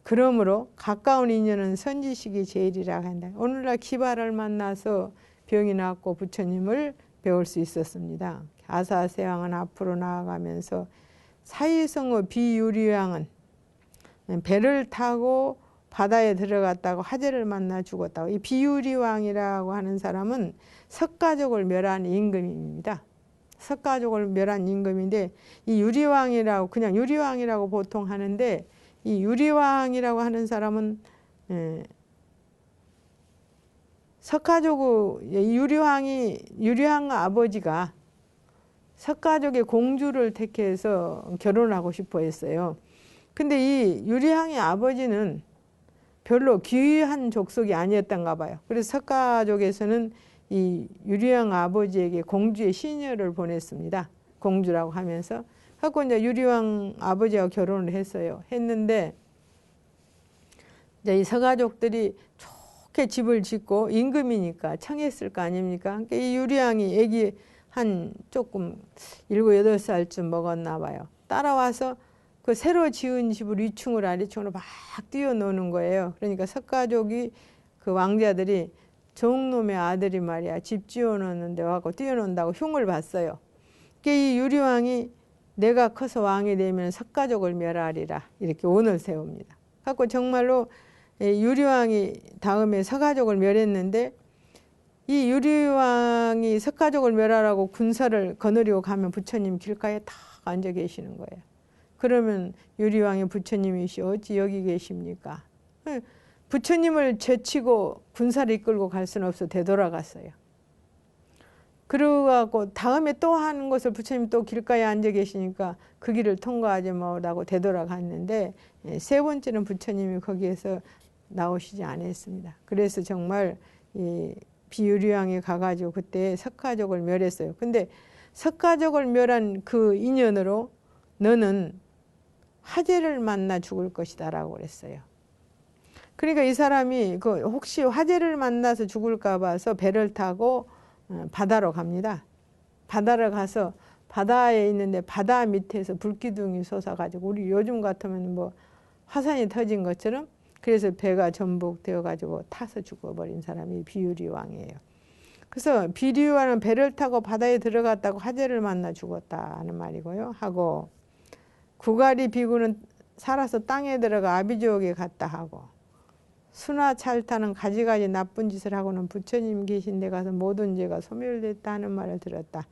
그러므로 가까운 인연은 선지식이 제일이라고 한다. 오늘날 기바를 만나서 병이 낫고 부처님을 배울 수 있었습니다. 아사세왕은 앞으로 나아가면서 사이성의 비유리왕은 배를 타고 바다에 들어갔다고 화재를 만나 죽었다고. 이 비유리왕이라고 하는 사람은 석가족을 멸한 임금입니다. 석가족을 멸한 임금인데 이 유리왕이라고 그냥 유리왕이라고 보통 하는데 이 유리왕이라고 하는 사람은 석가족의 유리왕 아버지가 석가족의 공주를 택해서 결혼하고 싶어 했어요. 근데 이 유리왕의 아버지는 별로 귀한 족속이 아니었던가 봐요. 그래서 석가족에서는 이 유리왕 아버지에게 공주의 시녀를 보냈습니다. 공주라고 하면서. 하고 이제 유리왕 아버지와 결혼을 했어요. 했는데 이제 이 서가족들이 좋게 집을 짓고 임금이니까 청했을 거 아닙니까? 그러니까 이 유리왕이 애기 한 조금 7, 8살쯤 먹었나 봐요. 따라와서 그 새로 지은 집을 위층으로 아래층으로 막 뛰어노는 거예요. 그러니까 석가족이 그 왕자들이 정놈의 아들이 말이야 집 지어놓는데 와서 뛰어논다고 흉을 봤어요. 이 유리왕이 내가 커서 왕이 되면 석가족을 멸하리라 이렇게 온을 세웁니다. 갖고 정말로 유리왕이 다음에 서가족을 멸했는데 이 유리왕이 석가족을 멸하라고 군사를 거느리고 가면 부처님 길가에 딱 앉아 계시는 거예요. 그러면 유리왕이 부처님이시 어찌 여기 계십니까? 부처님을 제치고 군사를 이끌고 갈 수는 없어 되돌아갔어요. 그러고 다음에 또 하는 것을 부처님 또 길가에 앉아 계시니까 그 길을 통과하지 못하고 되돌아갔는데 세 번째는 부처님이 거기에서 나오시지 않았습니다. 그래서 정말 이 비유리왕이 가가지고 그때 석가족을 멸했어요. 근데 석가족을 멸한 그 인연으로 너는 화재를 만나 죽을 것이다 라고 그랬어요. 그러니까 이 사람이 그 혹시 화재를 만나서 죽을까 봐서 배를 타고 바다로 갑니다. 바다로 가서 바다에 있는데 바다 밑에서 불기둥이 솟아가지고 우리 요즘 같으면 뭐 화산이 터진 것처럼 그래서 배가 전복되어 가지고 타서 죽어버린 사람이 비유리왕이에요. 그래서 비유리왕은 배를 타고 바다에 들어갔다고 화재를 만나 죽었다는 말이고요. 하고 구가리 비구는 살아서 땅에 들어가 아비지옥에 갔다 하고 순화찰타는 가지가지 나쁜 짓을 하고는 부처님 계신 데 가서 모든 죄가 소멸됐다 하는 말을 들었다.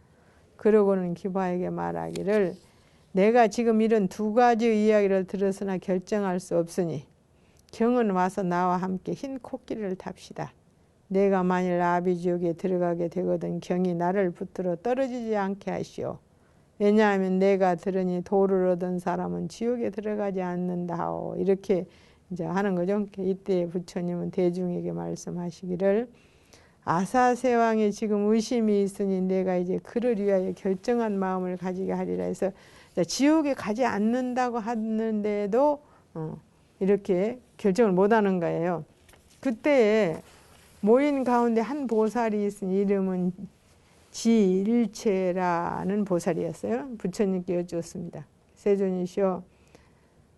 그러고는 기바에게 말하기를 내가 지금 이런 2가지 이야기를 들었으나 결정할 수 없으니 경은 와서 나와 함께 흰 코끼리를 탑시다. 내가 만일 아비지옥에 들어가게 되거든 경이 나를 붙들어 떨어지지 않게 하시오. 왜냐하면 내가 들으니 도를 얻은 사람은 지옥에 들어가지 않는다 하오. 이렇게 이제 하는 거죠. 이때 부처님은 대중에게 말씀하시기를 아사세왕이 지금 의심이 있으니 내가 이제 그를 위하여 결정한 마음을 가지게 하리라 해서 지옥에 가지 않는다고 하는데도 이렇게 결정을 못하는 거예요. 그때에 모인 가운데 한 보살이 있으니 이름은 지일체라는 보살이었어요. 부처님께 여쭈었습니다. 세존이시여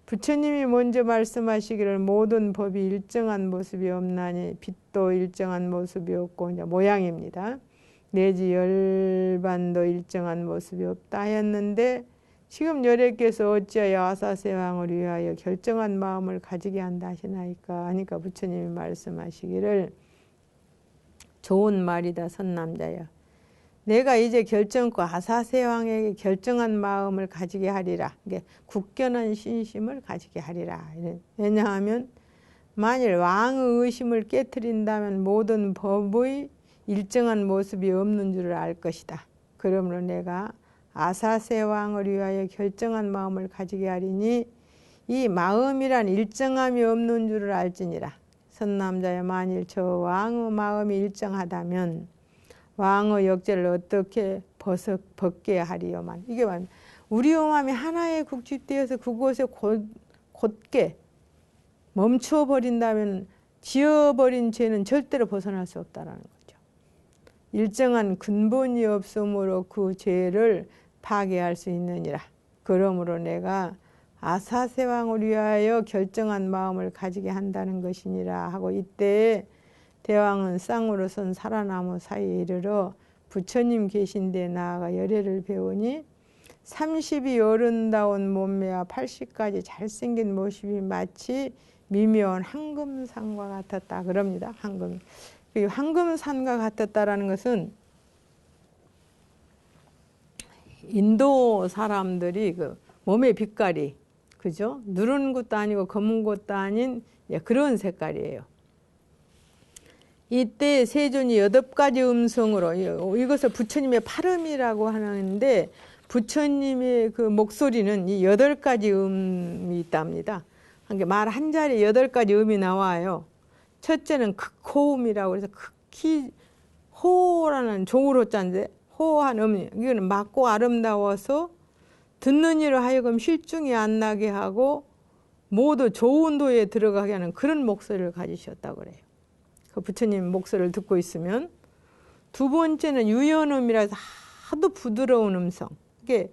부처님이 먼저 말씀하시기를 모든 법이 일정한 모습이 없나니 빛도 일정한 모습이 없고 이제 모양입니다. 내지 열반도 일정한 모습이 없다 하였는데 지금 여래께서 어찌하여 아사세왕을 위하여 결정한 마음을 가지게 한다 하시나이까 하니까 부처님이 말씀하시기를 좋은 말이다 선남자여. 내가 이제 결정코 아사세왕에게 결정한 마음을 가지게 하리라. 이게 굳건한 신심을 가지게 하리라. 왜냐하면 만일 왕의 의심을 깨트린다면 모든 법의 일정한 모습이 없는 줄을 알 것이다. 그러므로 내가 아사세왕을 위하여 결정한 마음을 가지게 하리니 이 마음이란 일정함이 없는 줄을 알지니라. 선남자여 만일 저 왕의 마음이 일정하다면 왕의 역제를 어떻게 벗게 하리요만. 이게 우리 마음이 하나에 국집되어서 그곳에 곧게 멈춰버린다면 지어버린 죄는 절대로 벗어날 수 없다는 거죠. 일정한 근본이 없으므로 그 죄를 파괴할 수 있느니라. 그러므로 내가 아사세왕을 위하여 결정한 마음을 가지게 한다는 것이니라 하고 이때 대왕은 쌍으로 선 사라나무 사이에 이르러 부처님 계신 데 나아가 열애를 배우니 30이 어른다운 몸매와 80까지 잘생긴 모습이 마치 미묘한 황금산과 같았다 그럽니다. 황금산과 같았다라는 것은 인도 사람들이 그 몸의 빛깔이 그죠? 누른 것도 아니고 검은 것도 아닌 그런 색깔이에요. 이때 세존이 8가지 음성으로 이것을 부처님의 팔음이라고 하는데 부처님의 그 목소리는 이 8가지 음이 있답니다. 말 한 자리에 8가지 음이 나와요. 첫째는 극호음이라고 해서 극히 호라는 종으로자인데 호한 음, 이거는 맑고 아름다워서 듣는 이로 하여금 실증이 안 나게 하고 모두 좋은 도에 들어가게 하는 그런 목소리를 가지셨다고 그래요. 그 부처님 목소리를 듣고 있으면. 두 번째는 유연음이라 해서 하도 부드러운 음성. 이게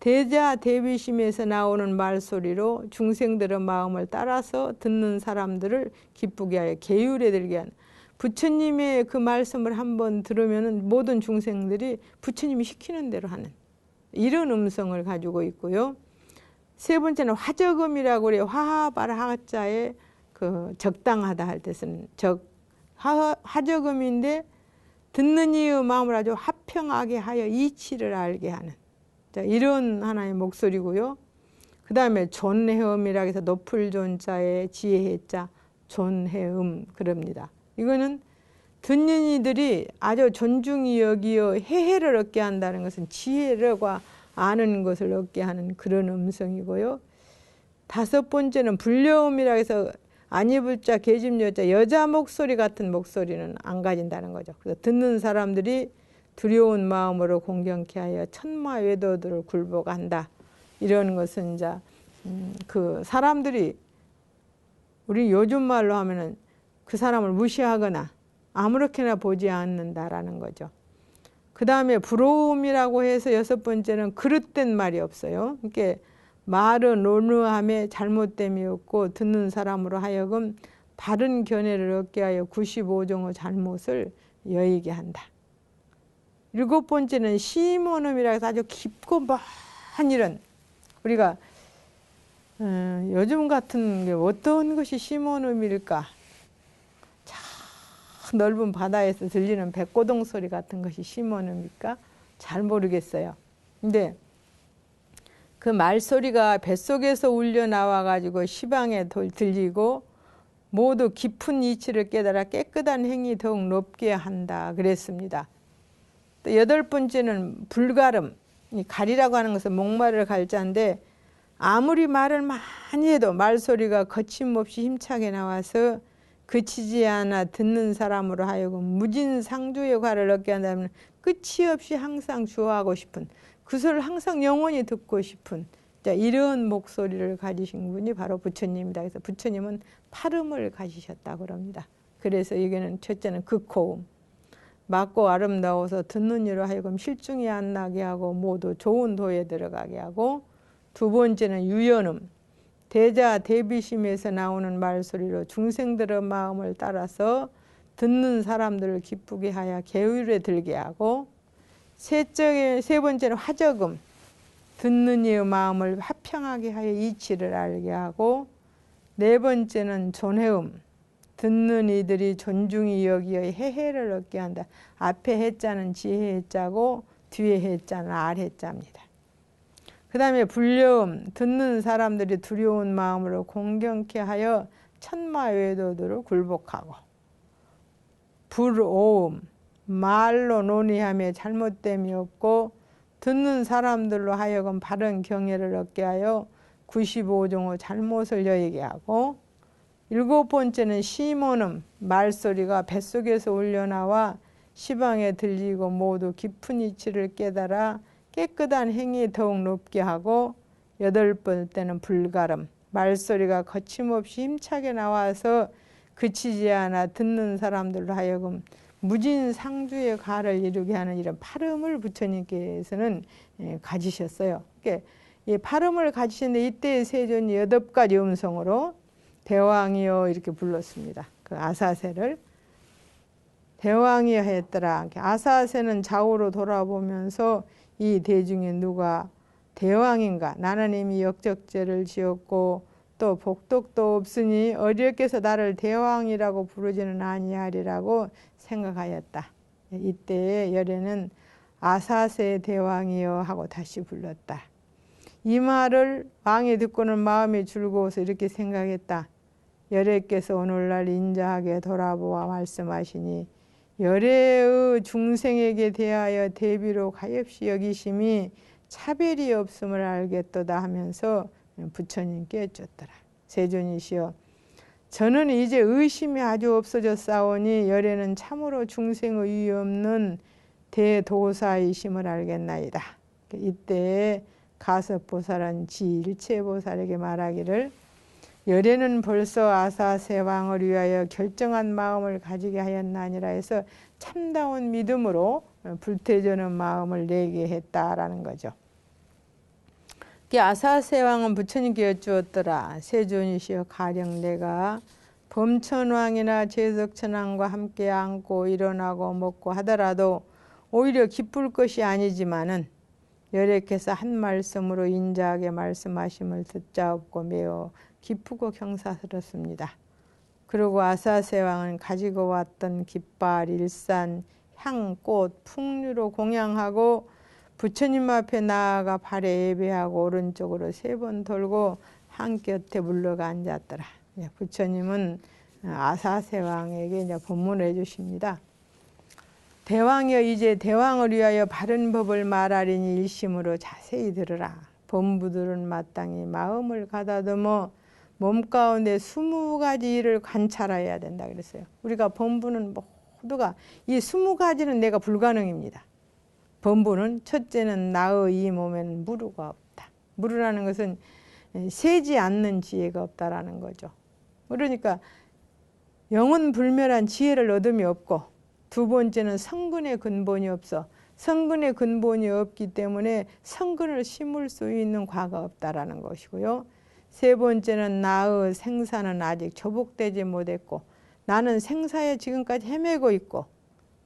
대자 대비심에서 나오는 말소리로 중생들의 마음을 따라서 듣는 사람들을 기쁘게 하여 계율에 들게 하는. 부처님의 그 말씀을 한번 들으면 모든 중생들이 부처님이 시키는 대로 하는 이런 음성을 가지고 있고요. 세 번째는 화적음이라고 그래요. 화합할 하자에 그 적당하다 할 때 쓰는 화적음인데 듣는 이의 마음을 아주 화평하게 하여 이치를 알게 하는 이런 하나의 목소리고요. 그 다음에 존해음이라고 해서 높을 존자에 지혜해자 존해음 그럽니다. 이거는 듣는 이들이 아주 존중이 여기어 해해를 얻게 한다는 것은 지혜가 아는 것을 얻게 하는 그런 음성이고요. 다섯 번째는 불려음이라고 해서 안이불자 계집여자 여자 목소리 같은 목소리는 안 가진다는 거죠. 그래서 듣는 사람들이 두려운 마음으로 공경케 하여 천마외도들을 굴복한다. 이런 것은 이제 그 사람들이 우리 요즘 말로 하면은 그 사람을 무시하거나 아무렇게나 보지 않는다라는 거죠. 그 다음에 부러움이라고 해서 여섯 번째는 그릇된 말이 없어요. 그러니까 말은 논의함에 잘못됨이 없고 듣는 사람으로 하여금 바른 견해를 얻게 하여 95종의 잘못을 여의게 한다. 일곱 번째는 심오음이라 해서 아주 깊고 먼 이런 우리가 요즘 같은 게 어떤 것이 심오음일까? 참 넓은 바다에서 들리는 백고동 소리 같은 것이 심오음일까? 잘 모르겠어요. 근데 그 말소리가 뱃속에서 울려 나와가지고 시방에 들리고 모두 깊은 이치를 깨달아 깨끗한 행위 더욱 높게 한다 그랬습니다. 또 여덟 번째는 불가름, 가리라고 하는 것은 목말을 갈자인데 아무리 말을 많이 해도 말소리가 거침없이 힘차게 나와서 그치지 않아 듣는 사람으로 하여금 무진상주의 과를 얻게 한다면 끝이 없이 항상 주어하고 싶은 그 소리를 항상 영원히 듣고 싶은 이런 목소리를 가지신 분이 바로 부처님이다. 그래서 부처님은 팔음을 가지셨다고 합니다. 그래서 이게는 첫째는 극호음, 맑고 아름다워서 듣는 이로 하여금 실증이 안 나게 하고 모두 좋은 도에 들어가게 하고 두 번째는 유연음, 대자 대비심에서 나오는 말소리로 중생들의 마음을 따라서 듣는 사람들을 기쁘게 하여 계율에 들게 하고, 세 번째는 화적음, 듣는 이의 마음을 화평하게 하여 이치를 알게 하고, 네 번째는 존해음, 듣는 이들이 존중이 여기어 해해를 얻게 한다. 앞에 해자는 지혜 해자고 뒤에 해자는 알 해자입니다. 그 다음에 불려음, 듣는 사람들이 두려운 마음으로 공경케 하여 천마외도들을 굴복하고, 불오음, 말로 논의하며 잘못됨이 없고 듣는 사람들로 하여금 바른 경애를 얻게 하여 95종의 잘못을 여의게 하고, 일곱 번째는 시몬음, 말소리가 뱃속에서 울려나와 시방에 들리고 모두 깊은 이치를 깨달아 깨끗한 행위 더욱 높게 하고, 여덟 번째는 불가름, 말소리가 거침없이 힘차게 나와서 그치지 않아 듣는 사람들로 하여금 무진상주의 가를 이루게 하는 이런 팔음을 부처님께서는 가지셨어요. 이 팔음을 가지셨는데 이때 세존이 8가지 음성으로 대왕이여 이렇게 불렀습니다. 그 아사세를 대왕이여 했더라. 아사세는 좌우로 돌아보면서 이 대중에 누가 대왕인가? 나는 이미 역적죄를 지었고 또 복덕도 없으니 어리석게서 나를 대왕이라고 부르지는 아니하리라고 생각하였다. 이때의 열애는 아사세 대왕이여 하고 다시 불렀다. 이 말을 왕이 듣고는 마음이 즐거워서 이렇게 생각했다. 열애께서 오늘날 인자하게 돌아보아 말씀하시니 열애의 중생에게 대하여 대비로 가엾이 여기심이 차별이 없음을 알겠도다 하면서 부처님께 여쭙더라. 세존이시여, 저는 이제 의심이 아주 없어졌사오니 열애는 참으로 중생의 유의 없는 대도사이심을 알겠나이다. 이때 가섭보살은 지일체보살에게 말하기를, 열애는 벌써 아사세왕을 위하여 결정한 마음을 가지게 하였나니라 해서 참다운 믿음으로 불태저는 마음을 내게 했다라는 거죠. 아사세왕은 부처님께 여쭈었더라. 세존이시여, 가령 내가 범천왕이나 제석천왕과 함께 앉고 일어나고 먹고 하더라도 오히려 기쁠 것이 아니지만은 열애께서 한 말씀으로 인자하게 말씀하심을 듣자옵고 매우 기쁘고 경사스럽습니다. 그리고 아사세왕은 가지고 왔던 깃발, 일산, 향, 꽃, 풍류로 공양하고 부처님 앞에 나아가 발에 예배하고 오른쪽으로 3번 돌고 한 곁에 물러가 앉았더라. 부처님은 아사세왕에게 이제 법문을 해주십니다. 대왕이여, 이제 대왕을 위하여 바른 법을 말하리니 일심으로 자세히 들으라. 범부들은 마땅히 마음을 가다듬어 몸 가운데 20가지 일을 관찰해야 된다 그랬어요. 우리가 범부는 모두가 이 20가지는 내가 불가능입니다. 범부는 첫째는 나의 이 몸에는 무루가 없다. 무루라는 것은 세지 않는 지혜가 없다라는 거죠. 그러니까 영원불멸한 지혜를 얻음이 없고, 두 번째는 성근의 근본이 없어. 성근의 근본이 없기 때문에 성근을 심을 수 있는 과가 없다라는 것이고요. 세 번째는 나의 생사는 아직 조복되지 못했고 나는 생사에 지금까지 헤매고 있고,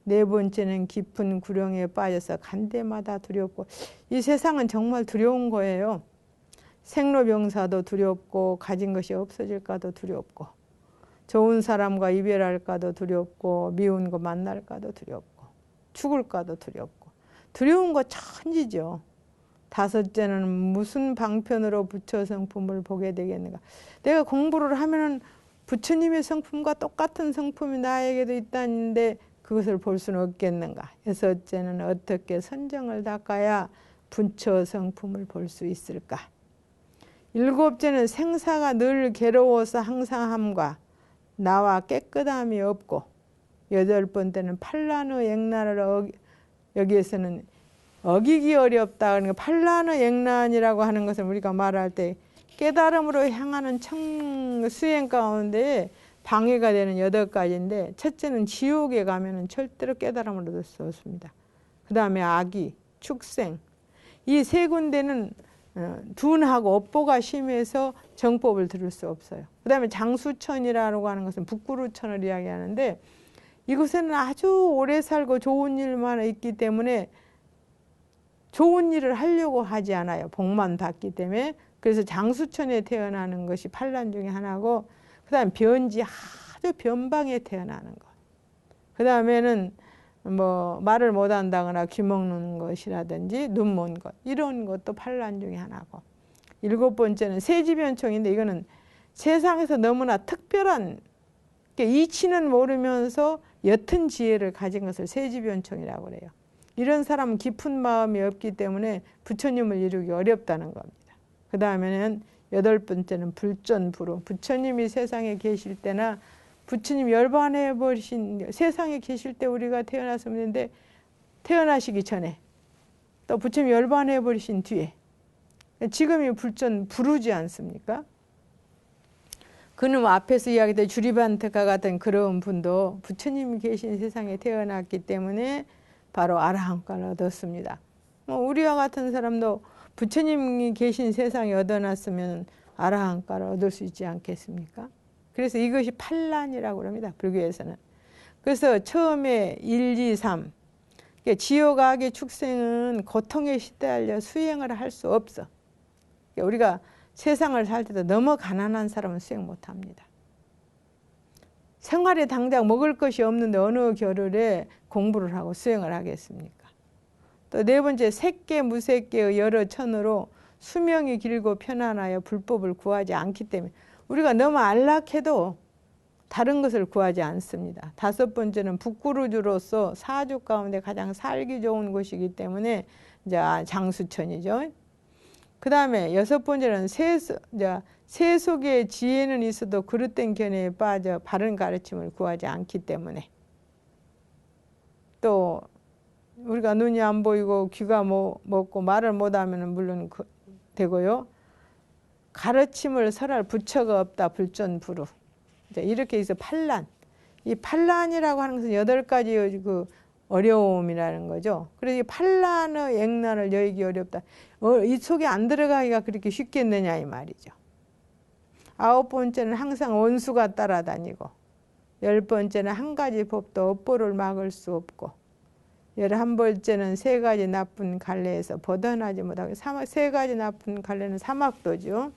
네 번째는 깊은 구령에 빠져서 간데마다 두렵고, 이 세상은 정말 두려운 거예요. 생로병사도 두렵고 가진 것이 없어질까도 두렵고, 좋은 사람과 이별할까도 두렵고, 미운 거 만날까도 두렵고, 죽을까도 두렵고, 두려운 거 천지죠. 다섯째는 무슨 방편으로 부처 성품을 보게 되겠는가. 내가 공부를 하면 부처님의 성품과 똑같은 성품이 나에게도 있다는데 그것을 볼 수는 없겠는가. 여섯째는 어떻게 선정을 닦아야 부처 성품을 볼 수 있을까. 일곱째는 생사가 늘 괴로워서 항상함과 나와 깨끗함이 없고, 여덟 번째는 판란의 액란을 여기에서는 어기기 어렵다. 그러니까 판란의 액란이라고 하는 것은 우리가 말할 때 깨달음으로 향하는 수행 가운데 방해가 되는 8가지인데, 첫째는 지옥에 가면은 절대로 깨달음을 얻을 수 없습니다. 그 다음에 악의, 축생, 이 세 군데는 둔하고 업보가 심해서 정법을 들을 수 없어요. 그 다음에 장수천이라고 하는 것은 북구루천을 이야기하는데 이곳에는 아주 오래 살고 좋은 일만 있기 때문에 좋은 일을 하려고 하지 않아요. 복만 받기 때문에. 그래서 장수천에 태어나는 것이 판란 중에 하나고, 그 다음에 변지 아주 변방에 태어나는 것. 그 다음에는 뭐 말을 못한다거나 귀 먹는 것이라든지 눈 먼 것, 이런 것도 판란 중에 하나고, 7번째는 세지변총인데 이거는 세상에서 너무나 특별한, 이치는 모르면서 옅은 지혜를 가진 것을 세지변총이라고 그래요. 이런 사람은 깊은 마음이 없기 때문에 부처님을 이루기 어렵다는 겁니다. 그 다음에는 8번째는 불전불후. 부처님이 세상에 계실 때나 부처님 열반해 버리신 세상에 계실 때 우리가 태어났으면 되는데, 태어나시기 전에 또 부처님 열반해 버리신 뒤에 지금이 불전불후지 않습니까? 그놈 앞에서 이야기했던 주리반트가 같은 그런 분도 부처님이 계신 세상에 태어났기 때문에 바로 아라한과를 얻었습니다. 우리와 같은 사람도 부처님이 계신 세상에 얻어놨으면 아라한과를 얻을 수 있지 않겠습니까? 그래서 이것이 판란이라고 합니다. 불교에서는. 그래서 처음에 1, 2, 3 지옥악의 축생은 고통에 시달려 수행을 할 수 없어. 우리가 세상을 살 때도 너무 가난한 사람은 수행 못합니다. 생활에 당장 먹을 것이 없는데 어느 겨를에 공부를 하고 수행을 하겠습니까? 또 4번째, 색계 무색계의 여러 천으로 수명이 길고 편안하여 불법을 구하지 않기 때문에 우리가 너무 안락해도 다른 것을 구하지 않습니다. 5번째는 북구루주로서 사주 가운데 가장 살기 좋은 곳이기 때문에 이제 장수천이죠. 그 다음에 6번째는 세속의 지혜는 있어도 그릇된 견해에 빠져 바른 가르침을 구하지 않기 때문에, 또 우리가 눈이 안 보이고 귀가 먹고 말을 못하면 물론 되고요. 가르침을 설할 부처가 없다. 불전불후. 이렇게 해서 판란. 이 판란이라고 하는 것은 8가지 그 어려움이라는 거죠. 그래서 이 판란의 액란을 여의기 어렵다. 이 속에 안 들어가기가 그렇게 쉽겠느냐 이 말이죠. 9번째는 항상 원수가 따라다니고, 10번째는 한 가지 법도 업보를 막을 수 없고, 11번째는 3가지 나쁜 갈래에서 벗어나지 못하고, 3가지 나쁜 갈래는 사막도죠.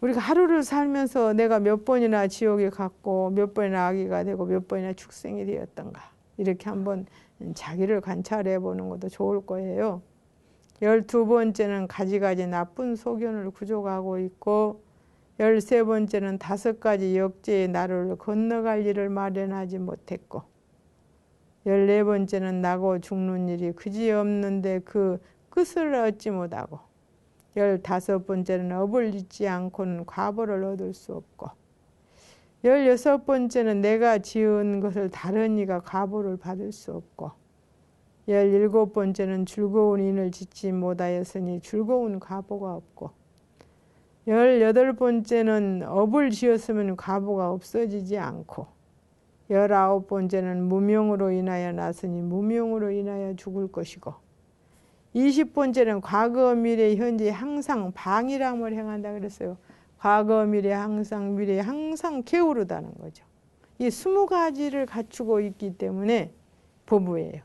우리가 하루를 살면서 내가 몇 번이나 지옥에 갔고 몇 번이나 악귀가 되고 몇 번이나 축생이 되었던가, 이렇게 한번 자기를 관찰해 보는 것도 좋을 거예요. 12번째는 가지가지 나쁜 소견을 구족하고 있고, 13번째는 5가지 역제의 나루를 건너갈 일을 마련하지 못했고, 14번째는 나고 죽는 일이 그지없는데 그 끝을 얻지 못하고, 15번째는 업을 잊지 않고는 과보를 얻을 수 없고, 16번째는 내가 지은 것을 다른 이가 과보를 받을 수 없고, 17번째는 즐거운 인을 짓지 못하였으니 즐거운 과보가 없고, 18번째는 업을 지었으면 과보가 없어지지 않고, 19번째는 무명으로 인하여 났으니 무명으로 인하여 죽을 것이고, 20번째는 과거 미래 현재 항상 방일함을 행한다 그랬어요. 과거 미래 항상 미래 항상 게으르다는 거죠. 이 20가지를 갖추고 있기 때문에 보부예요.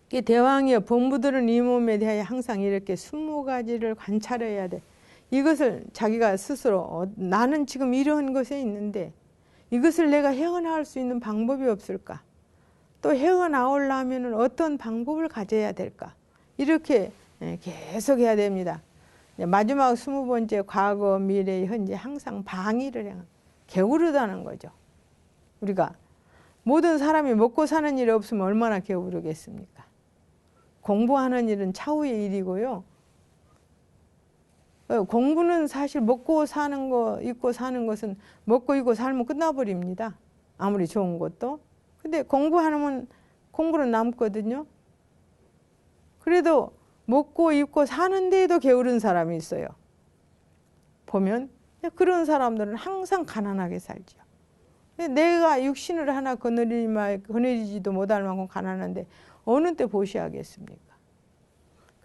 대왕이여 본부들은 이 몸에 대하여 항상 이렇게 20가지를 관찰해야 돼. 이것을 자기가 스스로 나는 지금 이런 것에 있는데 이것을 내가 헤어나올 수 있는 방법이 없을까? 또 헤어나오려면 어떤 방법을 가져야 될까? 이렇게 계속 해야 됩니다. 마지막 20번째, 과거, 미래, 현재 항상 방위를 행한, 게으르다는 거죠. 우리가 모든 사람이 먹고 사는 일이 없으면 얼마나 게으르겠습니까? 공부하는 일은 차후의 일이고요. 공부는 사실 먹고 사는 거, 입고 사는 것은 먹고 입고 살면 끝나버립니다. 아무리 좋은 것도. 근데 공부하면 공부는 남거든요. 그래도 먹고 입고 사는데도 게으른 사람이 있어요. 보면 그런 사람들은 항상 가난하게 살죠. 내가 육신을 하나 거느리지도 못할 만큼 가난한데 어느 때 보셔야겠습니까?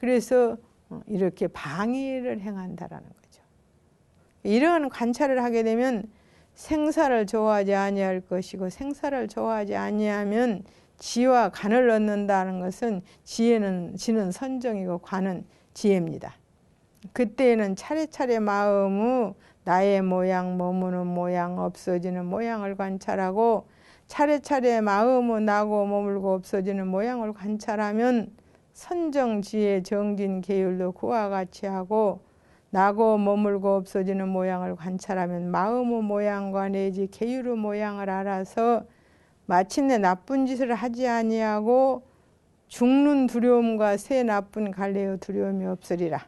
그래서 이렇게 방위를 행한다라는 거죠. 이런 관찰을 하게 되면 생사를 좋아하지 아니할 것이고 생사를 좋아하지 아니하면 지와 간을 얻는다는 것은 지는 선정이고 관은 지혜입니다. 그때에는 차례차례 마음의 나의 모양, 머무는 모양, 없어지는 모양을 관찰하고 차례차례 마음의 나고 머물고 없어지는 모양을 관찰하면 선정, 지혜, 정진, 계율도 그와 같이 하고 나고 머물고 없어지는 모양을 관찰하면 마음의 모양과 내지 계율의 모양을 알아서 마침내 나쁜 짓을 하지 아니하고 죽는 두려움과 새 나쁜 갈래의 두려움이 없으리라.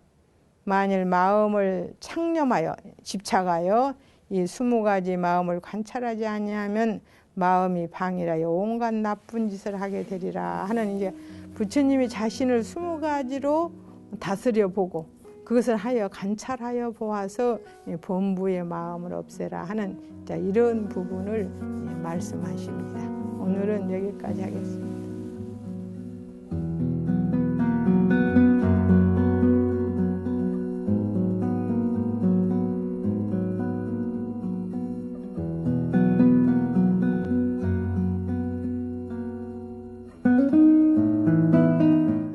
만일 마음을 창념하여 집착하여 이 20가지 마음을 관찰하지 아니하면 마음이 방이라여 온갖 나쁜 짓을 하게 되리라 하는 이제 부처님이 자신을 20가지로 다스려 보고 그것을 하여 관찰하여 보아서 범부의 마음을 없애라 하는 이런 부분을 말씀하십니다. 오늘은 여기까지 하겠습니다.